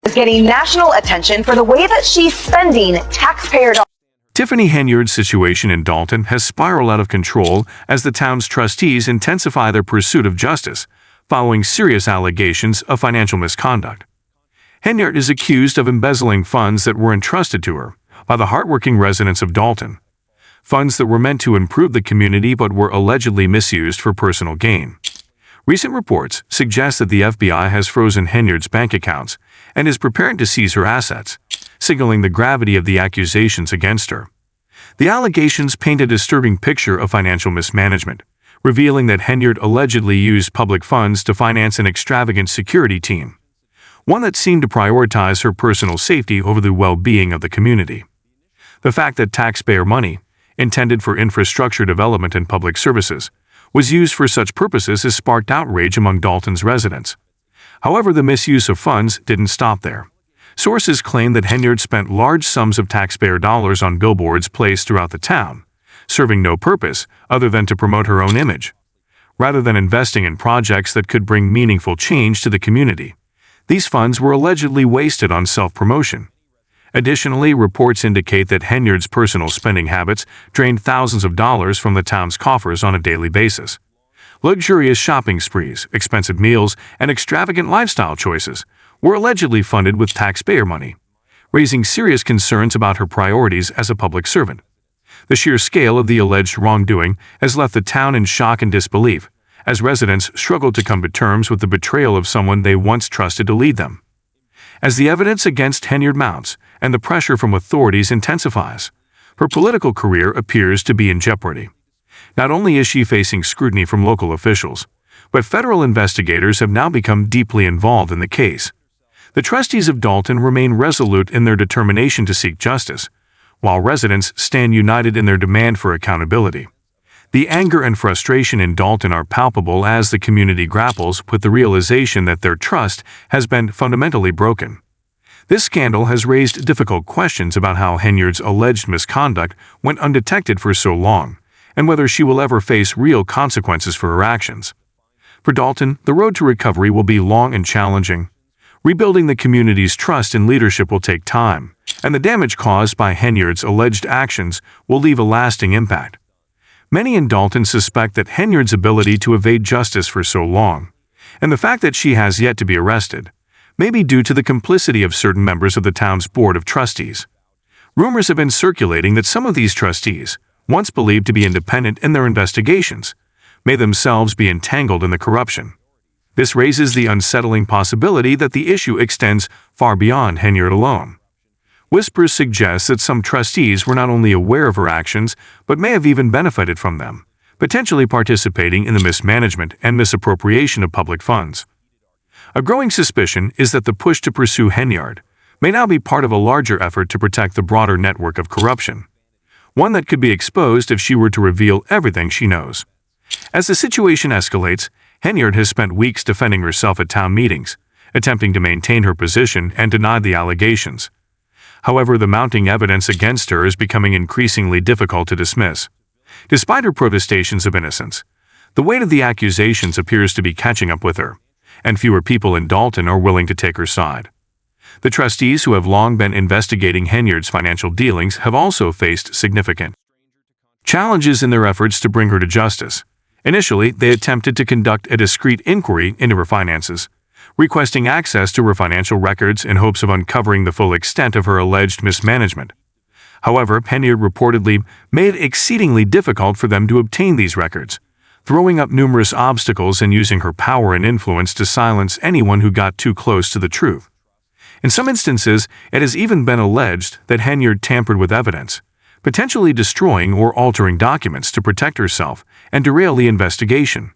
is getting national attention for the way that she's spending taxpayer dollars. Tiffany Henyard's situation in Dalton has spiraled out of control as the town's trustees intensify their pursuit of justice, following serious allegations of financial misconduct. Henyard is accused of embezzling funds that were entrusted to her by the hardworking residents of Dalton, funds that were meant to improve the community but were allegedly misused for personal gain. Recent reports suggest that the FBI has frozen Henyard's bank accounts and is preparing to seize her assets, signaling the gravity of the accusations against her. The allegations paint a disturbing picture of financial mismanagement, revealing that Henyard allegedly used public funds to finance an extravagant security team, one that seemed to prioritize her personal safety over the well-being of the community. The fact that taxpayer money, intended for infrastructure development and public services, was used for such purposes has sparked outrage among Dalton's residents. However, the misuse of funds didn't stop there. Sources claim that Henyard spent large sums of taxpayer dollars on billboards placed throughout the town, serving no purpose other than to promote her own image. Rather than investing in projects that could bring meaningful change to the community, these funds were allegedly wasted on self-promotion. Additionally, reports indicate that Henyard's personal spending habits drained thousands of dollars from the town's coffers on a daily basis. Luxurious shopping sprees, expensive meals, and extravagant lifestyle choices were allegedly funded with taxpayer money, raising serious concerns about her priorities as a public servant. The sheer scale of the alleged wrongdoing has left the town in shock and disbelief, as residents struggle to come to terms with the betrayal of someone they once trusted to lead them. As the evidence against Henyard mounts and the pressure from authorities intensifies, her political career appears to be in jeopardy. Not only is she facing scrutiny from local officials, but federal investigators have now become deeply involved in the case. The trustees of Dalton remain resolute in their determination to seek justice, while residents stand united in their demand for accountability. The anger and frustration in Dalton are palpable as the community grapples with the realization that their trust has been fundamentally broken. This scandal has raised difficult questions about how Henyard's alleged misconduct went undetected for so long, and whether she will ever face real consequences for her actions. For Dalton, the road to recovery will be long and challenging. Rebuilding the community's trust in leadership will take time, and the damage caused by Henyard's alleged actions will leave a lasting impact. Many in Dalton suspect that Henyard's ability to evade justice for so long, and the fact that she has yet to be arrested, may be due to the complicity of certain members of the town's board of trustees. Rumors have been circulating that some of these trustees, once believed to be independent in their investigations, may themselves be entangled in the corruption. This raises the unsettling possibility that the issue extends far beyond Henyard alone. Whispers suggest that some trustees were not only aware of her actions, but may have even benefited from them, potentially participating in the mismanagement and misappropriation of public funds. A growing suspicion is that the push to pursue Henyard may now be part of a larger effort to protect the broader network of corruption, one that could be exposed if she were to reveal everything she knows. As the situation escalates, Henyard has spent weeks defending herself at town meetings, attempting to maintain her position and deny the allegations. However, the mounting evidence against her is becoming increasingly difficult to dismiss. Despite her protestations of innocence, the weight of the accusations appears to be catching up with her, and fewer people in Dalton are willing to take her side. The trustees who have long been investigating Henyard's financial dealings have also faced significant challenges in their efforts to bring her to justice. Initially, they attempted to conduct a discreet inquiry into her finances, requesting access to her financial records in hopes of uncovering the full extent of her alleged mismanagement. However, Henyard reportedly made it exceedingly difficult for them to obtain these records, throwing up numerous obstacles and using her power and influence to silence anyone who got too close to the truth. In some instances, it has even been alleged that Henyard tampered with evidence, potentially destroying or altering documents to protect herself and derail the investigation.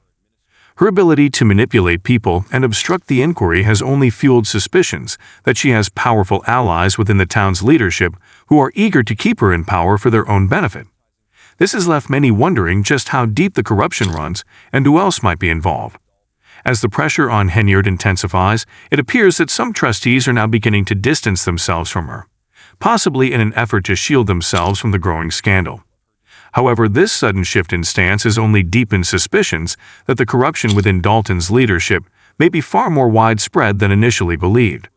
Her ability to manipulate people and obstruct the inquiry has only fueled suspicions that she has powerful allies within the town's leadership who are eager to keep her in power for their own benefit. This has left many wondering just how deep the corruption runs and who else might be involved. As the pressure on Henyard intensifies, it appears that some trustees are now beginning to distance themselves from her, possibly in an effort to shield themselves from the growing scandal. However, this sudden shift in stance has only deepened suspicions that the corruption within Dalton's leadership may be far more widespread than initially believed.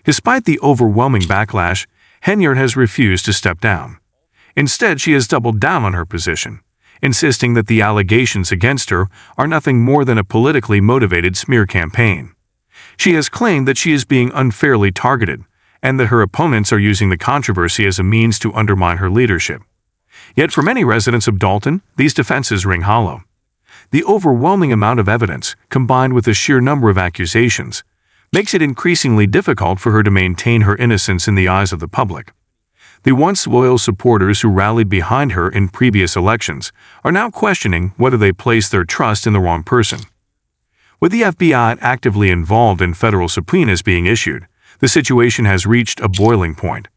Despite the overwhelming backlash, Henyard has refused to step down. Instead, she has doubled down on her position, insisting that the allegations against her are nothing more than a politically motivated smear campaign. She has claimed that she is being unfairly targeted and that her opponents are using the controversy as a means to undermine her leadership. Yet for many residents of Dalton, these defenses ring hollow. The overwhelming amount of evidence, combined with the sheer number of accusations, makes it increasingly difficult for her to maintain her innocence in the eyes of the public. The once loyal supporters who rallied behind her in previous elections are now questioning whether they placed their trust in the wrong person. With the FBI actively involved in federal subpoenas being issued, the situation has reached a boiling point.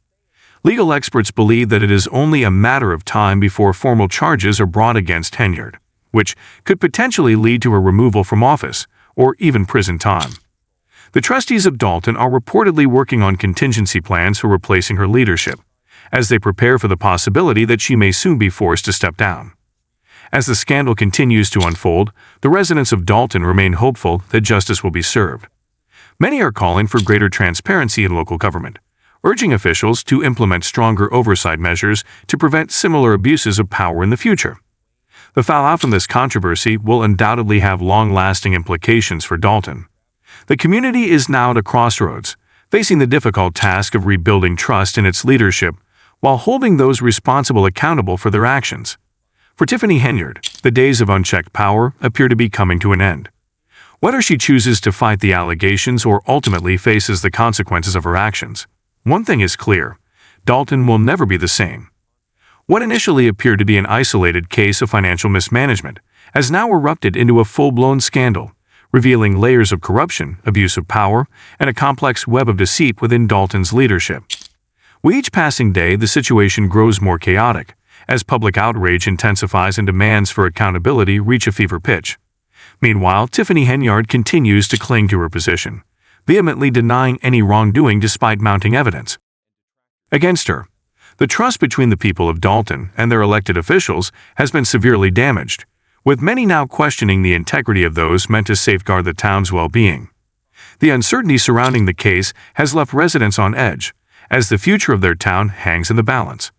Legal experts believe that it is only a matter of time before formal charges are brought against Henyard, which could potentially lead to her removal from office or even prison time. The trustees of Dalton are reportedly working on contingency plans for replacing her leadership, as they prepare for the possibility that she may soon be forced to step down. As the scandal continues to unfold, the residents of Dalton remain hopeful that justice will be served. Many are calling for greater transparency in local government, urging officials to implement stronger oversight measures to prevent similar abuses of power in the future. The fallout from this controversy will undoubtedly have long-lasting implications for Dalton. The community is now at a crossroads, facing the difficult task of rebuilding trust in its leadership while holding those responsible accountable for their actions. For Tiffany Henyard, the days of unchecked power appear to be coming to an end. Whether she chooses to fight the allegations or ultimately faces the consequences of her actions, one thing is clear: Dalton will never be the same. What initially appeared to be an isolated case of financial mismanagement has now erupted into a full-blown scandal, revealing layers of corruption, abuse of power, and a complex web of deceit within Dalton's leadership. With each passing day, the situation grows more chaotic, as public outrage intensifies and demands for accountability reach a fever pitch. Meanwhile, Tiffany Henyard continues to cling to her position, vehemently denying any wrongdoing despite mounting evidence against her. The trust between the people of Dalton and their elected officials has been severely damaged, with many now questioning the integrity of those meant to safeguard the town's well-being. The uncertainty surrounding the case has left residents on edge, as the future of their town hangs in the balance.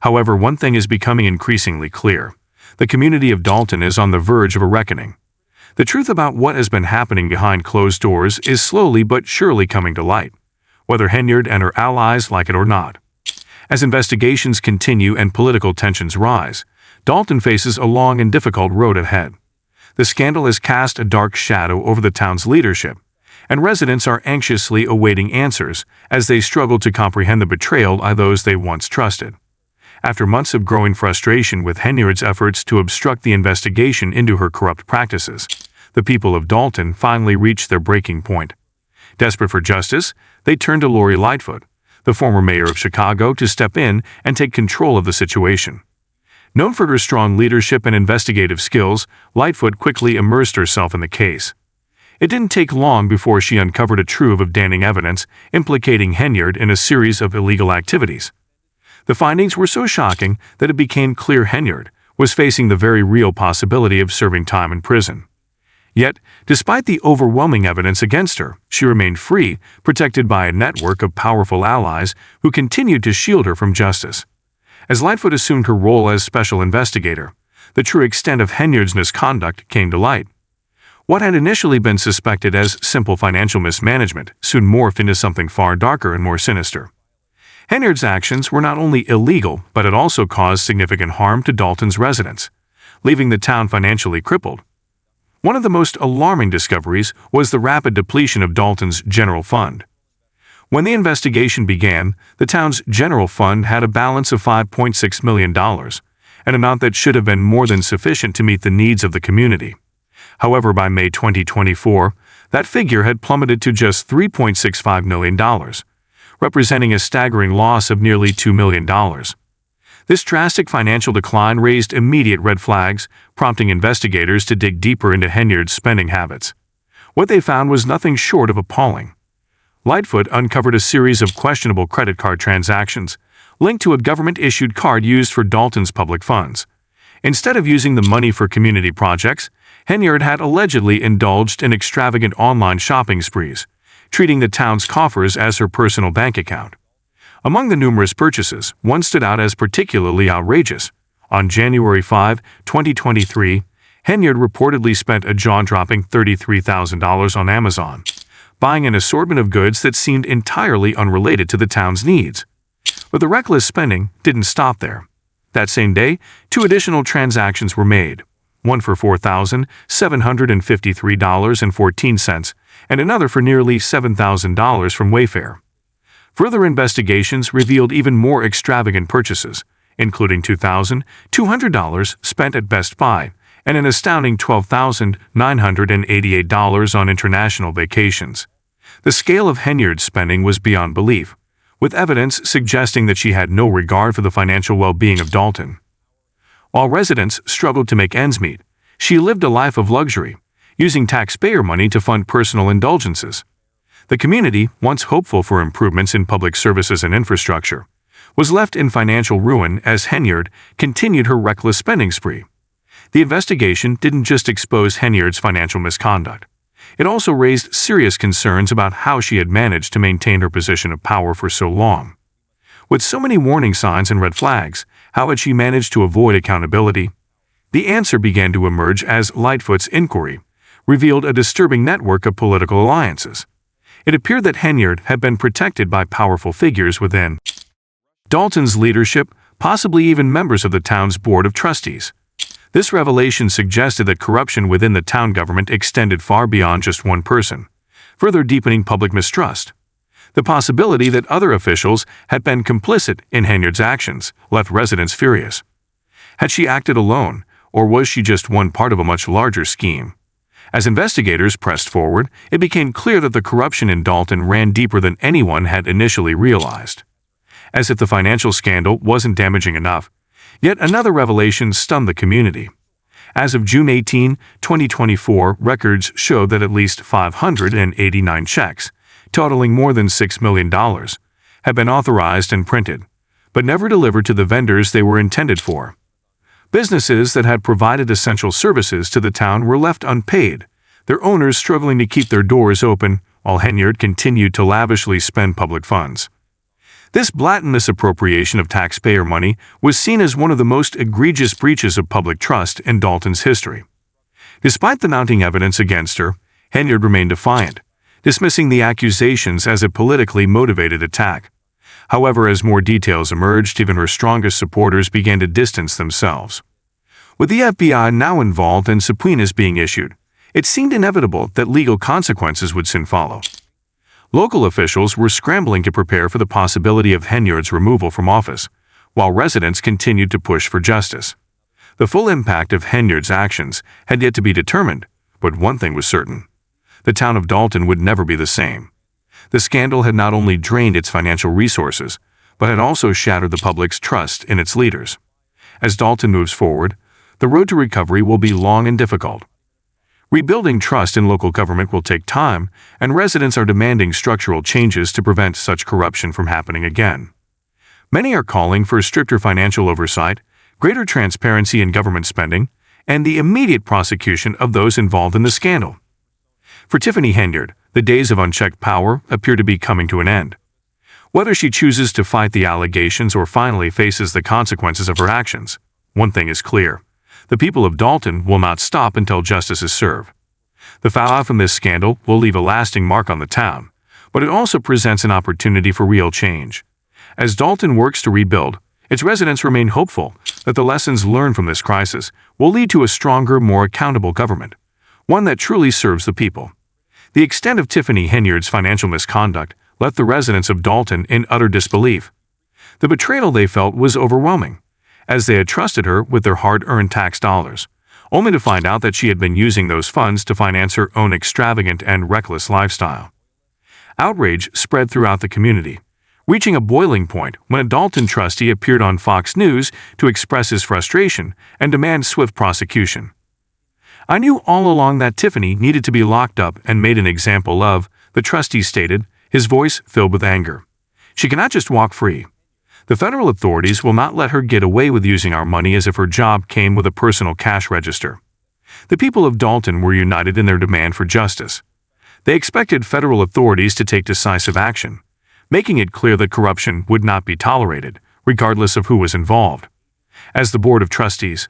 However, one thing is becoming increasingly clear: the community of Dalton is on the verge of a reckoning. The truth about what has been happening behind closed doors is slowly but surely coming to light, whether Henyard and her allies like it or not. As investigations continue and political tensions rise, Dalton faces a long and difficult road ahead. The scandal has cast a dark shadow over the town's leadership, and residents are anxiously awaiting answers as they struggle to comprehend the betrayal by those they once trusted. After months of growing frustration with Henyard's efforts to obstruct the investigation into her corrupt practices, the people of Dalton finally reached their breaking point. Desperate for justice, they turned to Lori Lightfoot, the former mayor of Chicago, to step in and take control of the situation. Known for her strong leadership and investigative skills, Lightfoot quickly immersed herself in the case. It didn't take long before she uncovered a trove of damning evidence implicating Henyard in a series of illegal activities. The findings were so shocking that it became clear Henyard was facing the very real possibility of serving time in prison. Yet, despite the overwhelming evidence against her, she remained free, protected by a network of powerful allies who continued to shield her from justice. As Lightfoot assumed her role as special investigator, the true extent of Henyard's misconduct came to light. What had initially been suspected as simple financial mismanagement soon morphed into something far darker and more sinister. Henyard's actions were not only illegal, but it also caused significant harm to Dalton's residents, leaving the town financially crippled. One of the most alarming discoveries was the rapid depletion of Dalton's general fund. When the investigation began, the town's general fund had a balance of $5.6 million, an amount that should have been more than sufficient to meet the needs of the community. However, by May 2024, that figure had plummeted to just $3.65 million, representing a staggering loss of nearly $2 million. This drastic financial decline raised immediate red flags, prompting investigators to dig deeper into Henyard's spending habits. What they found was nothing short of appalling. Lightfoot uncovered a series of questionable credit card transactions linked to a government-issued card used for Dalton's public funds. Instead of using the money for community projects, Henyard had allegedly indulged in extravagant online shopping sprees, treating the town's coffers as her personal bank account. Among the numerous purchases, one stood out as particularly outrageous. On January 5, 2023, Henyard reportedly spent a jaw-dropping $33,000 on Amazon, buying an assortment of goods that seemed entirely unrelated to the town's needs. But the reckless spending didn't stop there. That same day, 2 additional transactions were made, one for $4,753.14 and another for nearly $7,000 from Wayfair. Further investigations revealed even more extravagant purchases, including $2,200 spent at Best Buy and an astounding $12,988 on international vacations. The scale of Henyard's spending was beyond belief, with evidence suggesting that she had no regard for the financial well-being of Dalton. While residents struggled to make ends meet, she lived a life of luxury, using taxpayer money to fund personal indulgences. The community, once hopeful for improvements in public services and infrastructure, was left in financial ruin as Henyard continued her reckless spending spree. The investigation didn't just expose Henyard's financial misconduct. It also raised serious concerns about how she had managed to maintain her position of power for so long. With so many warning signs and red flags, how had she managed to avoid accountability? The answer began to emerge as Lightfoot's inquiry revealed a disturbing network of political alliances. It appeared that Henyard had been protected by powerful figures within Dalton's leadership, possibly even members of the town's board of trustees. This revelation suggested that corruption within the town government extended far beyond just one person, further deepening public mistrust. The possibility that other officials had been complicit in Henyard's actions left residents furious. Had she acted alone, or was she just one part of a much larger scheme? As investigators pressed forward, it became clear that the corruption in Dalton ran deeper than anyone had initially realized. As if the financial scandal wasn't damaging enough, yet another revelation stunned the community. As of June 18, 2024, records showed that at least 589 checks, totaling more than $6 million, had been authorized and printed, but never delivered to the vendors they were intended for. Businesses that had provided essential services to the town were left unpaid, their owners struggling to keep their doors open, while Henyard continued to lavishly spend public funds. This blatant misappropriation of taxpayer money was seen as one of the most egregious breaches of public trust in Dalton's history. Despite the mounting evidence against her, Henyard remained defiant, dismissing the accusations as a politically motivated attack. However, as more details emerged, even her strongest supporters began to distance themselves. With the FBI now involved and subpoenas being issued, it seemed inevitable that legal consequences would soon follow. Local officials were scrambling to prepare for the possibility of Henyard's removal from office, while residents continued to push for justice. The full impact of Henyard's actions had yet to be determined, but one thing was certain: the town of Dalton would never be the same. The scandal had not only drained its financial resources, but had also shattered the public's trust in its leaders. As Dalton moves forward, the road to recovery will be long and difficult. Rebuilding trust in local government will take time, and residents are demanding structural changes to prevent such corruption from happening again. Many are calling for stricter financial oversight, greater transparency in government spending, and the immediate prosecution of those involved in the scandal. For Tiffany Henyard, the days of unchecked power appear to be coming to an end. Whether she chooses to fight the allegations or finally faces the consequences of her actions, one thing is clear: the people of Dalton will not stop until justice is served. The fallout from this scandal will leave a lasting mark on the town, but it also presents an opportunity for real change. As Dalton works to rebuild, its residents remain hopeful that the lessons learned from this crisis will lead to a stronger, more accountable government, one that truly serves the people. The extent of Tiffany Henyard's financial misconduct left the residents of Dalton in utter disbelief. The betrayal they felt was overwhelming, as they had trusted her with their hard-earned tax dollars, only to find out that she had been using those funds to finance her own extravagant and reckless lifestyle. Outrage spread throughout the community, reaching a boiling point when a Dalton trustee appeared on Fox News to express his frustration and demand swift prosecution. "I knew all along that Tiffany needed to be locked up and made an example of," the trustee stated, his voice filled with anger. "She cannot just walk free. The federal authorities will not let her get away with using our money as if her job came with a personal cash register." The people of Dalton were united in their demand for justice. They expected federal authorities to take decisive action, making it clear that corruption would not be tolerated, regardless of who was involved. As the Board of Trustees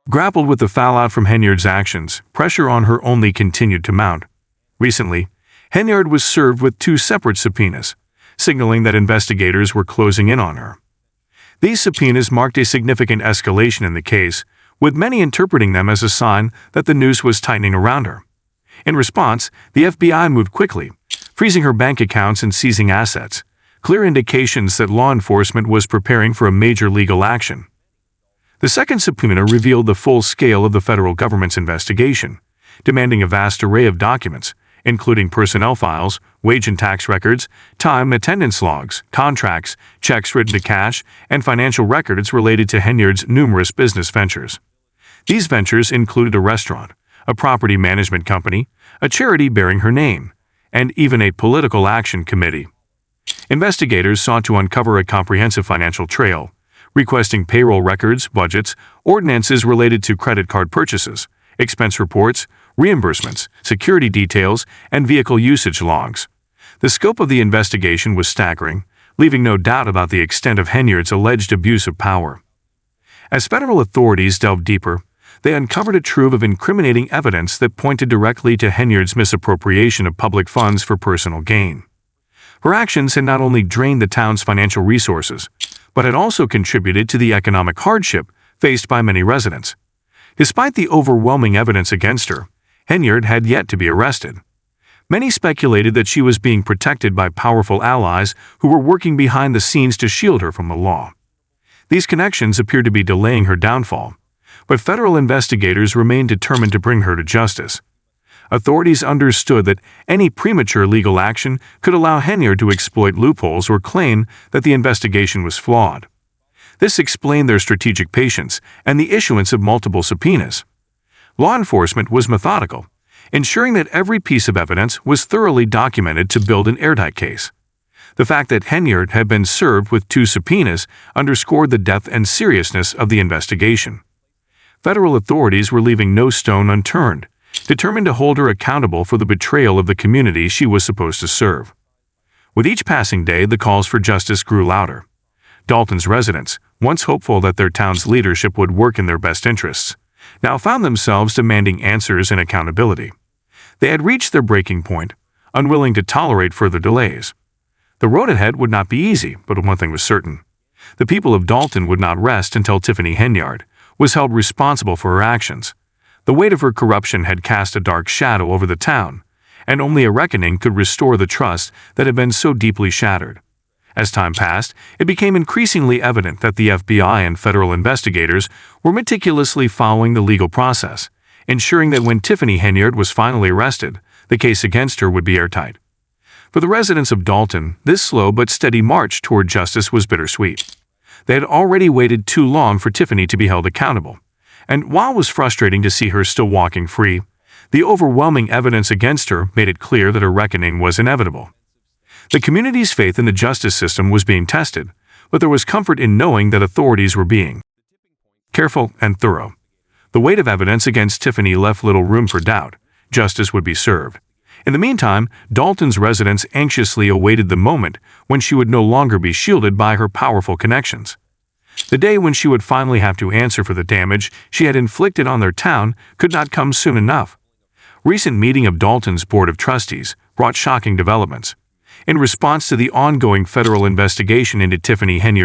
grappled with the fallout from Henyard's actions, pressure on her only continued to mount. Recently, Henyard was served with 2 separate subpoenas, signaling that investigators were closing in on her. These subpoenas marked a significant escalation in the case, with many interpreting them as a sign that the noose was tightening around her. In response, the FBI moved quickly, freezing her bank accounts and seizing assets, clear indications that law enforcement was preparing for a major legal action. The second subpoena revealed the full scale of the federal government's investigation, demanding a vast array of documents, including personnel files, wage and tax records, time attendance logs, contracts, checks written to cash, and financial records related to Henyard's numerous business ventures. These ventures included a restaurant, a property management company, a charity bearing her name, and even a political action committee. Investigators sought to uncover a comprehensive financial trail, requesting payroll records, budgets, ordinances related to credit card purchases, expense reports, reimbursements, security details, and vehicle usage logs. The scope of the investigation was staggering, leaving no doubt about the extent of Henyard's alleged abuse of power. As federal authorities delved deeper, they uncovered a trove of incriminating evidence that pointed directly to Henyard's misappropriation of public funds for personal gain. Her actions had not only drained the town's financial resources, but had also contributed to the economic hardship faced by many residents. Despite the overwhelming evidence against her, Henyard had yet to be arrested. Many speculated that she was being protected by powerful allies who were working behind the scenes to shield her from the law. These connections appeared to be delaying her downfall, but federal investigators remained determined to bring her to justice. Authorities understood that any premature legal action could allow Henyard to exploit loopholes or claim that the investigation was flawed. This explained their strategic patience and the issuance of multiple subpoenas. Law enforcement was methodical, ensuring that every piece of evidence was thoroughly documented to build an airtight case. The fact that Henyard had been served with 2 subpoenas underscored the depth and seriousness of the investigation. Federal authorities were leaving no stone unturned, determined to hold her accountable for the betrayal of the community she was supposed to serve. With each passing day, the calls for justice grew louder. Dalton's residents, once hopeful that their town's leadership would work in their best interests, now found themselves demanding answers and accountability. They had reached their breaking point, unwilling to tolerate further delays. The road ahead would not be easy, but one thing was certain. The people of Dalton would not rest until Tiffany Henyard was held responsible for her actions. The weight of her corruption had cast a dark shadow over the town, and only a reckoning could restore the trust that had been so deeply shattered. As time passed, it became increasingly evident that the FBI and federal investigators were meticulously following the legal process, ensuring that when Tiffany Henyard was finally arrested, the case against her would be airtight. For the residents of Dalton, this slow but steady march toward justice was bittersweet. They had already waited too long for Tiffany to be held accountable, and while it was frustrating to see her still walking free, the overwhelming evidence against her made it clear that a reckoning was inevitable. The community's faith in the justice system was being tested, but there was comfort in knowing that authorities were being careful and thorough. The weight of evidence against Tiffany left little room for doubt. Justice would be served. In the meantime, Dalton's residents anxiously awaited the moment when she would no longer be shielded by her powerful connections. The day when she would finally have to answer for the damage she had inflicted on their town could not come soon enough. Recent meeting of Dalton's Board of Trustees brought shocking developments. In response to the ongoing federal investigation into Tiffany Henyard